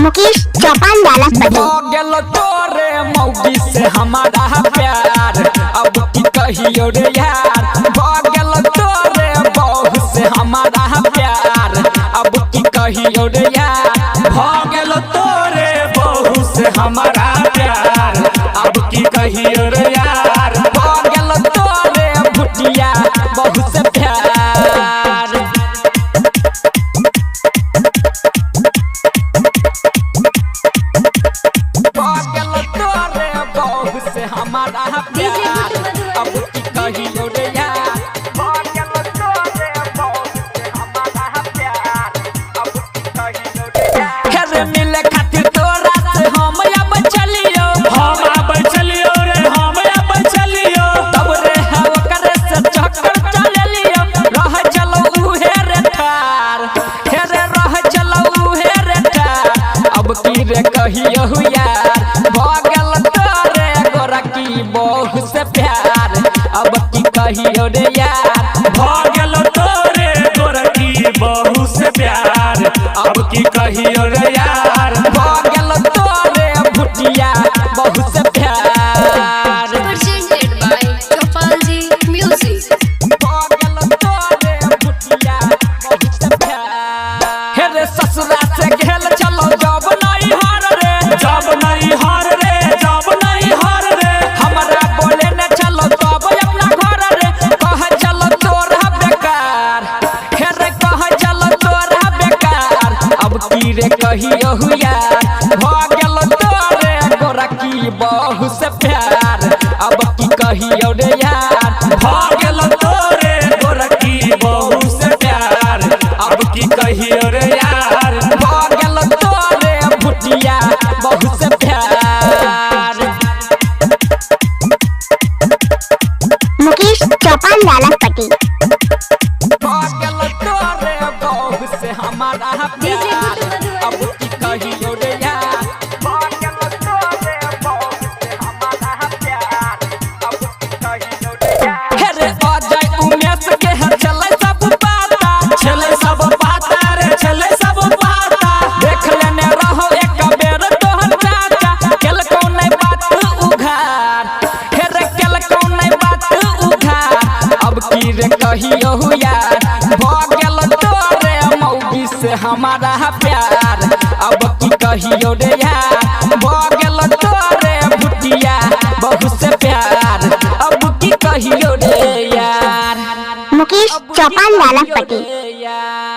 मुकेश चौपान डाला गेलो तोरे मौगी से हमारा प्यार अब की कहियो रे यार गेलो तोरे बहू से हमारा प्यार अब की कहियो रे यार गेलो तोरे बहू से हमारा प्यार अब की कहियो रे यार गेलो तोरे भुटिया बहू से प्यार से हमारा प्यार अब की कहियो रे यार गेलो तोरे बहू से हमारा प्यार अब की कहियो रे यार हेरे मिले खातिर तोरा से हम अब चलियो रे हम अब चलियो तब रे हव करे से चक्कर चले लियो रह चलो उहे रे ठार हेरे रह चलो उहे रे ठार अब की रे कहियो यार बहू से प्यार अब की कहियो रे यार गेलो तोरे गोरकी बहू से प्यार अब की कहियो रे यार गेलो तोरे भुटिया बहू से प्यार presented by Gopal Ji Music गेलो तोरे भुटिया बहू से प्यार हेरे ससुरा से घेल चलो जब नहीं हार रे जब नहीं हार रे जब नहीं हार रे हमरा बोले न चलो तब अपना घर रे कह चलो तोरा बेकार हेरे कह चलो तोरा बेकार अब की रे कहियो यार गेलो तोरे गोरकी बहू से प्यार अब की कहियो रे यार गेलो तोरे गोरकी बहू से प्यार अब की कहियो रे यार गेलो तोरे भुटिया बहू से प्यार मुकेश चौपान डाला पट्टी गेलो तोरे बहू से हमारा प्यार अब की कहियो रे यार गेलो तोरे बहू से हमारा प्यार अब की कहियो रे यार हेरे अजय उमेश के हर चले सब पाता चले सब पाता रे चले सब पाता देख लेने रहो एक बेर तोहर चाचा केल कौन बात उघार हेरे केल कौन बात उघार अब की रे कहियो यार गेलो तोरे मौगी से हमारा प्यार अब की कहियो रे यार गेलो तोरे भुटिया बहू से प्यार अब की कहियो रे यार मुकेश चौपान डाला पट्टी यार।